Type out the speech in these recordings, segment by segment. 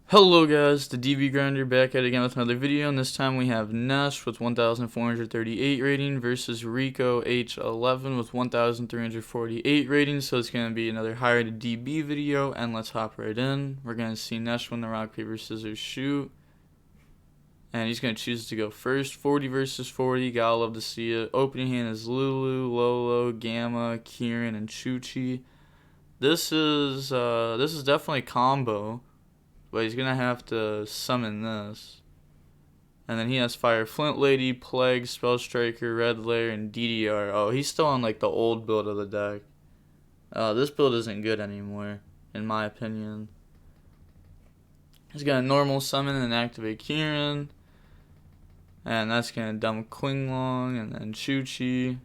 Hello guys, the DB Grinder back at it again with another video, and this time we have Nesh with 1,438 rating versus Rico H11 with 1,348 rating, so it's going to be another higher to DB video, and let's hop right in. We're going to see Nesh win the rock, paper, scissors, shoot, and he's going to choose to go first. 40 versus 40, gotta love to see it. Opening hand is Lulu, Lolo, Gamma, Kieran, and Chuchi. This is definitely a combo. But he's gonna have to summon this. And then he has Fire Flint Lady, Plague, Spell Striker, Red Lair, and DDR. Oh, he's still on like the old build of the deck. This build isn't good anymore, in my opinion. He's gonna normal summon and activate Kieran. And that's gonna dump Qinglong and then Chuchi.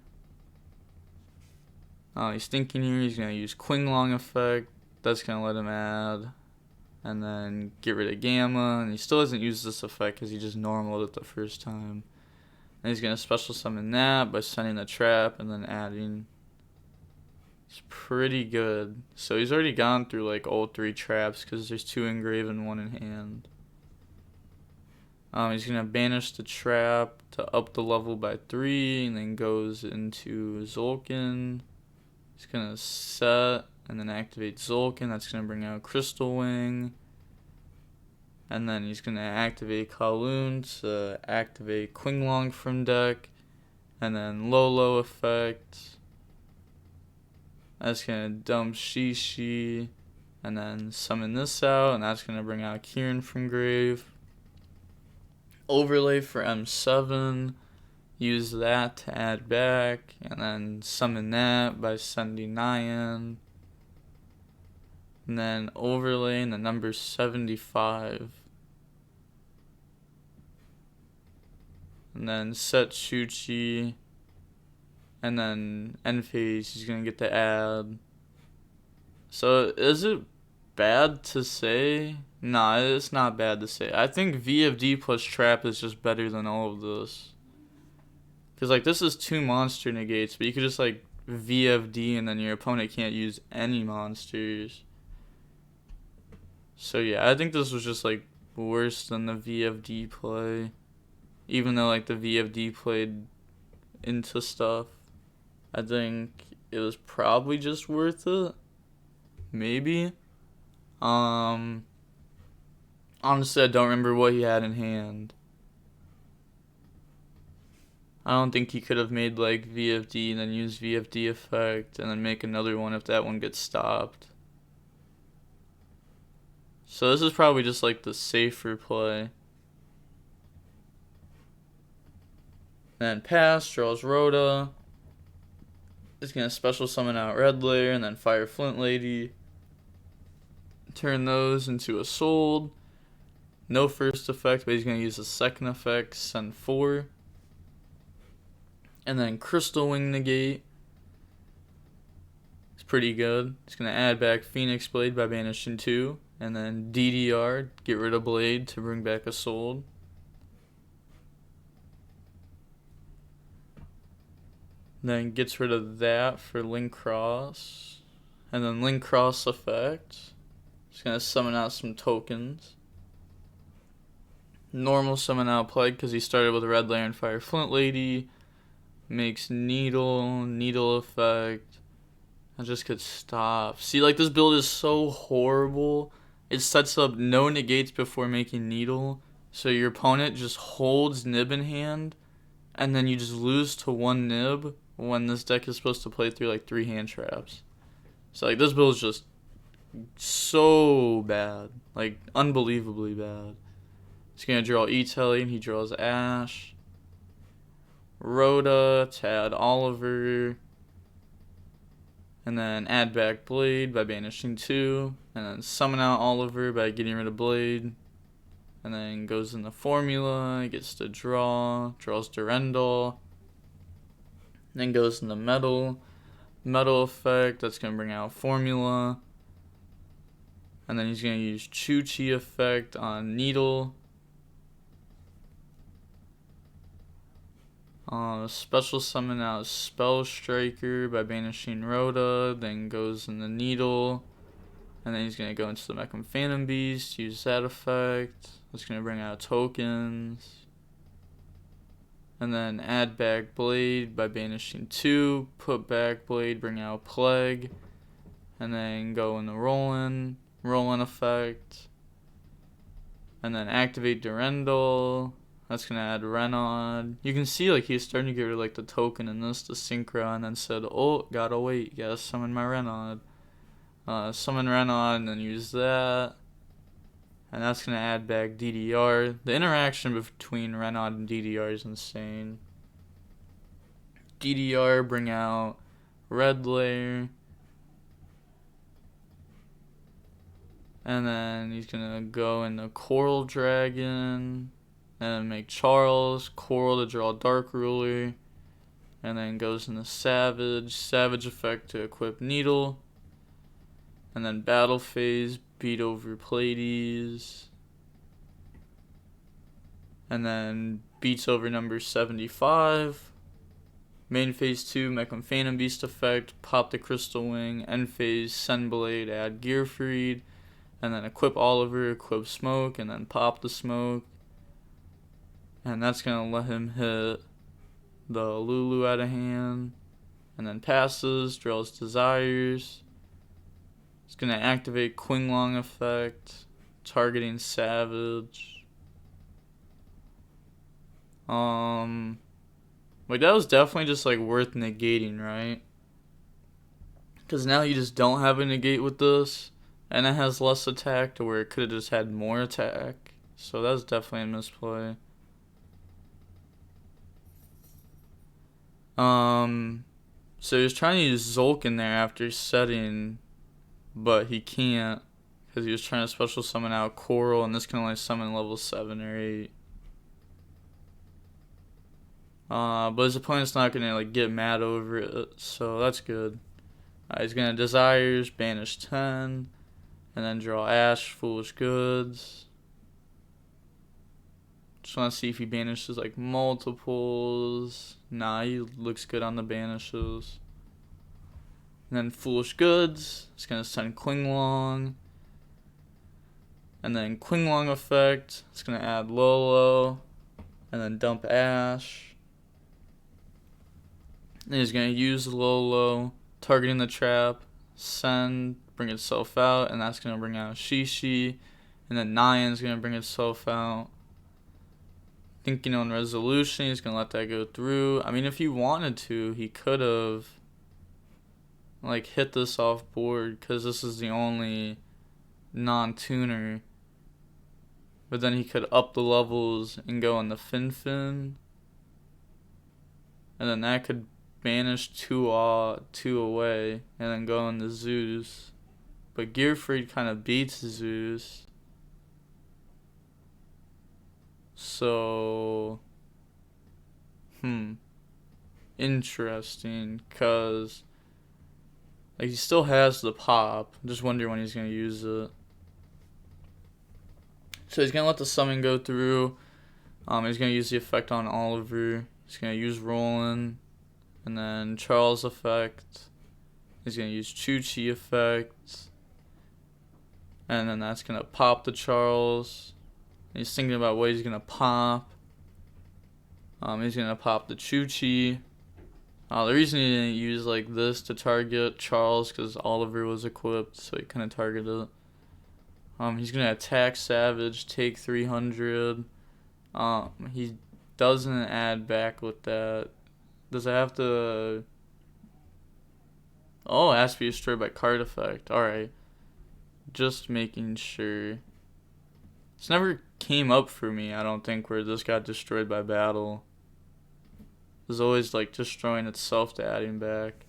Oh, he's thinking here. He's gonna use Qinglong effect. That's gonna let him add. And then get rid of Gamma, and he still doesn't use this effect because he just normaled it the first time. And he's going to special summon that by sending the trap and then adding. It's pretty good. So he's already gone through like all 3 traps because there's 2 engraved and 1 in hand. He's going to banish the trap to up the level by 3, and then goes into Zulkin. He's going to set and then activate Zulkin. That's going to bring out Crystal Wing. And then he's going to activate Kowloon to activate Qinglong from deck. And then Lolo effect. That's going to dump Shishi. And then summon this out. And that's going to bring out Kieran from grave. Overlay for M7. Use that to add back. And then summon that by sending Nyan. And then overlay in the number 75. And then set Chuchi. And then end phase, he's going to get the add. So is it bad to say? Nah, it's not bad to say. I think VFD plus trap is just better than all of this. Because like this is 2 monster negates, but you could just like VFD and then your opponent can't use any monsters. So yeah, I think this was just like worse than the VFD play. Even though like the VFD played into stuff, I think it was probably just worth it. Maybe. Honestly, I don't remember what he had in hand. I don't think he could have made like VFD and then use VFD effect and then make another one if that one gets stopped. So this is probably just like the safer play. Then pass, draws Rhoda. Is going to special summon out Red Lair and then Fire Flint Lady. Turn those into a sold. No first effect, but he's going to use the second effect, send 4. And then Crystal Wing negate. It's pretty good. It's going to add back Phoenix Blade by banishing 2. And then DDR, get rid of Blade to bring back a sold. Then gets rid of that for Link Cross. And then Link Cross effect. Just going to summon out some tokens. Normal summon out Plague because he started with Red Lair and Fire Flint Lady. Makes Needle effect. I just could stop. See, like this build is so horrible. It sets up no negates before making Needle. So your opponent just holds Nib in hand. And then you just lose to 1 Nib when this deck is supposed to play through like 3 hand traps. So like this build is just so bad. Like unbelievably bad. He's going to draw E-Telly and he draws Ash. Rhoda to add Oliver. And then add back Blade by banishing 2. And then summon out Oliver by getting rid of Blade. And then goes in the formula, gets to draws Durendal. Then goes in the metal effect, that's going to bring out formula. And then he's going to use Chuchi effect on Needle. Special summon out Spell Striker by banishing Rhoda, then goes in the Needle. And then he's going to go into the Mech Phantom Beast, use that effect. It's going to bring out tokens. And then add back Blade by banishing 2. Put back Blade, bring out Plague. And then go in the Rollin' effect. And then activate Durendal. That's going to add Renaud. You can see like he's starting to get rid of like the token in this to Synchro, and then said, oh, gotta wait, gotta summon my Renaud. Summon Renaud and then use that. And that's going to add back DDR. The interaction between Renaud and DDR is insane. DDR, bring out Red Layer. And then he's going to go into Coral Dragon. And then make Charles. Coral to draw Dark Ruler. And then goes into Savage. Savage effect to equip Needle. And then Battle Phase, beat over Pleiades. And then beats over number 75. Main phase 2, Mech Phantom Beast effect, pop the Crystal Wing. End phase, Send Blade, add Gearfried. And then equip Oliver, equip Smoke, and then pop the Smoke. And that's going to let him hit the Lulu out of hand. And then passes, draws Desires. It's going to activate Qinglong effect, targeting Savage. Like that was definitely just like worth negating, right? Because now you just don't have a negate with this, and it has less attack to where it could have just had more attack. So that's definitely a misplay. So he was trying to use Zulk in there after setting, but he can't because he was trying to special summon out Coral, and this can only summon level 7 or 8. But his opponent's not gonna like get mad over it, so that's good. He's gonna Desires, banish 10, and then draw Ash, Foolish Goods. Just want to see if he banishes like multiples. Nah, he looks good on the banishes. And then Foolish Goods. It's gonna send Qinglong. And then Qinglong effect. It's gonna add Lolo. And then dump Ash. And he's gonna use Lolo, targeting the trap, send, bring itself out, and that's gonna bring out Shishi. And then Nyan's gonna bring itself out. Thinking on resolution, he's gonna let that go through. I mean, if he wanted to, he could have like hit this off board because this is the only non-tuner. But then he could up the levels and go on the Fin. And then that could banish two away and then go on the Zeus. But Gearfried kind of beats Zeus. So, interesting, because like he still has the pop. I'm just wondering when he's going to use it. So he's going to let the summon go through. He's going to use the effect on Oliver. He's going to use Roland. And then Charles effect. He's going to use Chuchi effect. And then that's going to pop the Charles. He's thinking about what he's going to pop. He's going to pop the Chuchi. The reason he didn't use like this to target Charles because Oliver was equipped, so he couldn't target it. He's going to attack Savage, take 300. He doesn't add back with that. Does it have to... Oh, it has to be destroyed by card effect. Alright. Just making sure. It's never came up for me, I don't think, where this got destroyed by battle. It's always like destroying itself to adding back.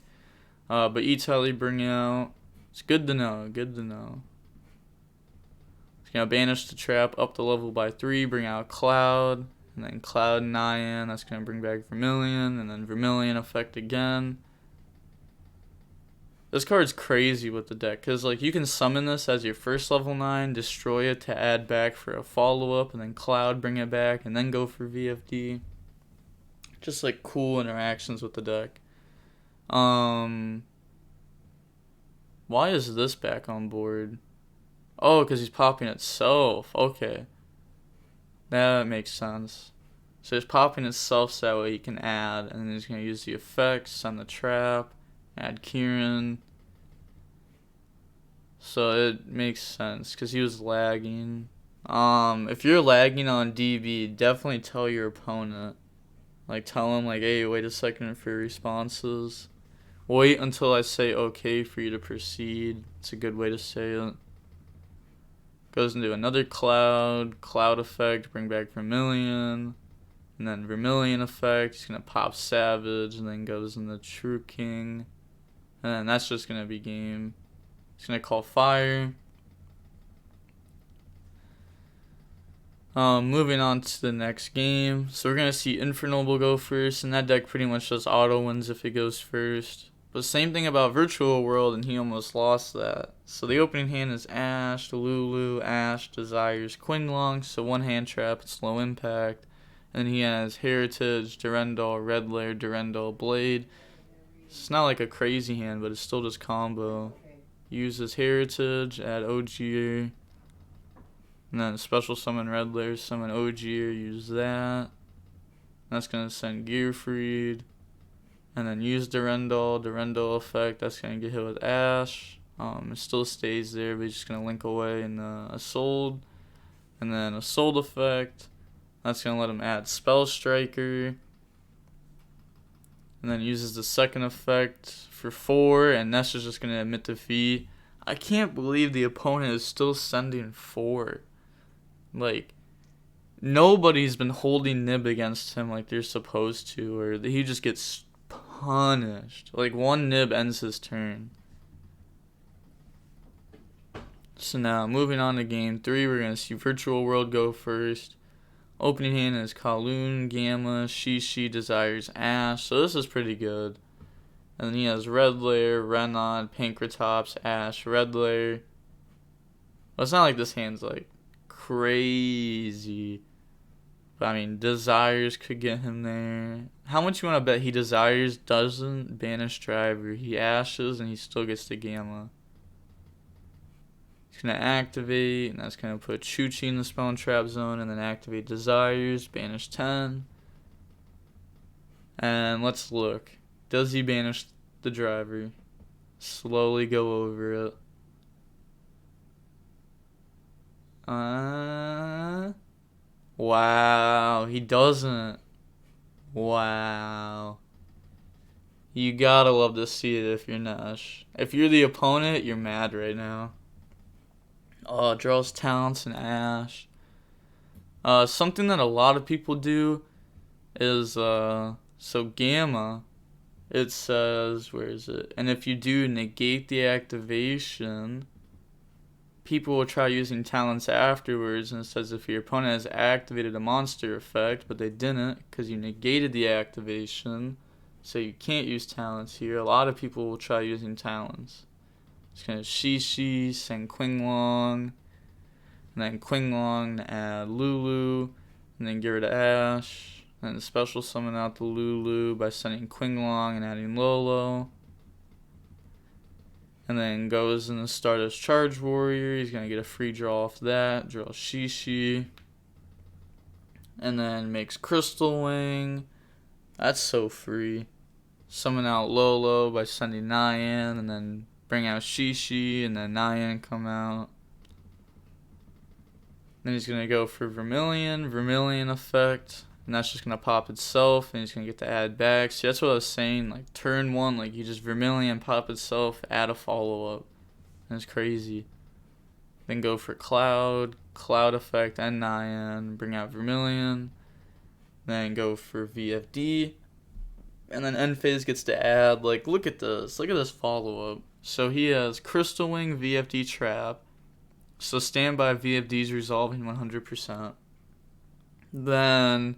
But E-Tally bring out. It's good to know. Good to know. It's gonna banish the trap up the level by 3. Bring out Cloud, and then Cloud Nyan. That's gonna bring back Vermilion, and then Vermilion effect again. This card's crazy with the deck, because like you can summon this as your first level 9, destroy it to add back for a follow-up, and then Cloud, bring it back, and then go for VFD. Just like cool interactions with the deck. Why is this back on board? Oh, because he's popping itself. Okay. That makes sense. So he's popping itself so that way he can add, and then he's going to use the effects, send the trap, add Kieran. So it makes sense because he was lagging. If you're lagging on DB, definitely tell your opponent. Like, tell him, like, hey, wait a second for responses. Wait until I say okay for you to proceed. It's a good way to say it. Goes into another cloud effect, bring back Vermilion. And then Vermilion effect, he's going to pop Savage, and then goes into True King. And then that's just going to be game. He's going to call Fire. Moving on to the next game. So we're going to see Infernoble go first, and that deck pretty much just auto wins if it goes first. But same thing about Virtual World, and he almost lost that. So the opening hand is Ash, Lulu, Ash, Desires, Quinglong. So one hand trap, it's low impact. And he has Heritage, Durendal, Red Lair, Durendal, Blade. It's not like a crazy hand, but it's still just combo. Uses Heritage, add Ogier. And then special summon Red Lair, summon Ogier, use that. That's going to send Gearfried. And then use Durendal effect. That's going to get hit with Ash. It still stays there, but he's just going to link away in a Sold. And then a Sold effect. That's going to let him add Spell Striker. And then uses the second effect for 4. And Ness is just going to admit defeat. I can't believe the opponent is still sending 4. Like, nobody's been holding Nib against him like they're supposed to. Or he just gets punished. Like, one Nib ends his turn. So now, moving on to game 3, we're going to see Virtual World go first. Opening hand is Kowloon, Gamma, Shishi, Desires, Ash. So this is pretty good. And then he has Red Lair, Renod, Pankratops, Ash, Red Lair. Well, it's not like this hand's like crazy. But I mean, Desires could get him there. How much you want to bet he Desires doesn't banish Driver? He Ashes and he still gets the Gamma. He's going to activate, and that's going to put Chuchi in the spell and trap zone, and then activate Desires, banish 10. And let's look. Does he banish the Driver? Slowly go over it. Wow, he doesn't. Wow. You gotta love to see it if you're Nash. If you're the opponent, you're mad right now. Oh, draws talents and Ash. Something that a lot of people do is, so Gamma, it says, where is it? And if you do negate the activation, people will try using talents afterwards, and it says if your opponent has activated a monster effect, but they didn't because you negated the activation, so you can't use talents here. A lot of people will try using talents. It's going to Shishi, send Quinglong, and then Quinglong to add Lulu, and then get rid of Ash, and then special summon out the Lulu by sending Quinglong and adding Lolo. And then goes in the start as Charge Warrior. He's going to get a free draw off that. Draw Shishi. And then makes Crystal Wing. That's so free. Summon out Lolo by sending Nyan. And then bring out Shishi. And then Nyan come out. Then he's going to go for Vermilion effect. And that's just going to pop itself, and he's going to get to add back. See, that's what I was saying. Like, turn 1, like, you just Vermilion, pop itself, add a follow-up. That's crazy. Then go for Cloud effect, and Nyan. Bring out Vermilion. Then go for VFD. And then end phase gets to add, like, look at this. Look at this follow-up. So he has Crystal Wing, VFD Trap. So standby VFD's resolving 100%. Then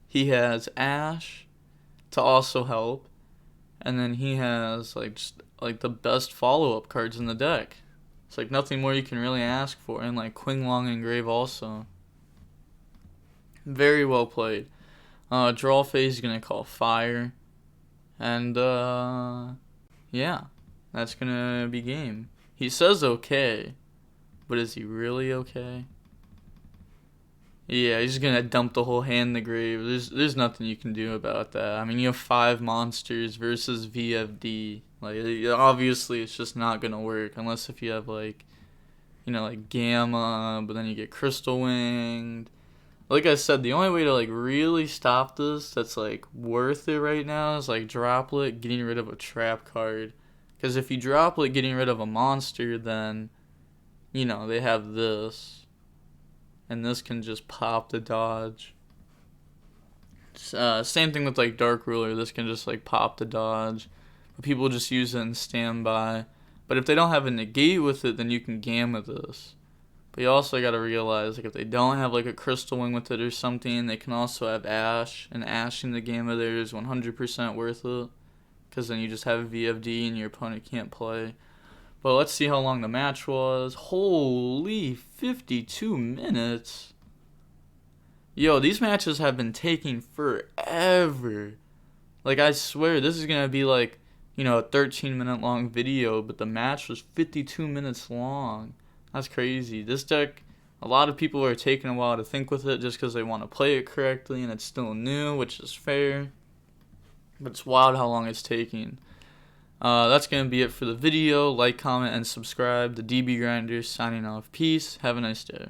he has Ash to also help, and then he has like just like the best follow-up cards in the deck. It's like nothing more you can really ask for, and like Quinglong and Grave also. Very well played. Draw phase is gonna call Fire, and yeah, that's gonna be game. He says okay, But is he really okay? Yeah, he's gonna dump the whole hand in the grave. There's nothing you can do about that. I mean, you have 5 monsters versus VFD. Like, obviously, it's just not gonna work unless if you have like, like Gamma, but then you get Crystal Winged. Like I said, the only way to like really stop this that's like worth it right now is like Droplet getting rid of a trap card. Because if you Droplet getting rid of a monster, then they have this. And this can just pop the dodge. Same thing with like Dark Ruler. This can just like pop the dodge. But people just use it in standby. But if they don't have a negate with it, then you can Gamma this. But you also gotta realize, like, if they don't have like a Crystal Wing with it or something, they can also have Ash. And Ashing the Gamma there is 100% worth it. Because then you just have VFD and your opponent can't play. But let's see how long the match was. Holy 52 minutes. Yo, these matches have been taking forever. Like, I swear, this is going to be like, a 13-minute long video, but the match was 52 minutes long. That's crazy. This deck, a lot of people are taking a while to think with it just because they want to play it correctly, and it's still new, which is fair. But it's wild how long it's taking. That's going to be it for the video. Like, comment, and subscribe. The DB Grinder signing off. Peace. Have a nice day.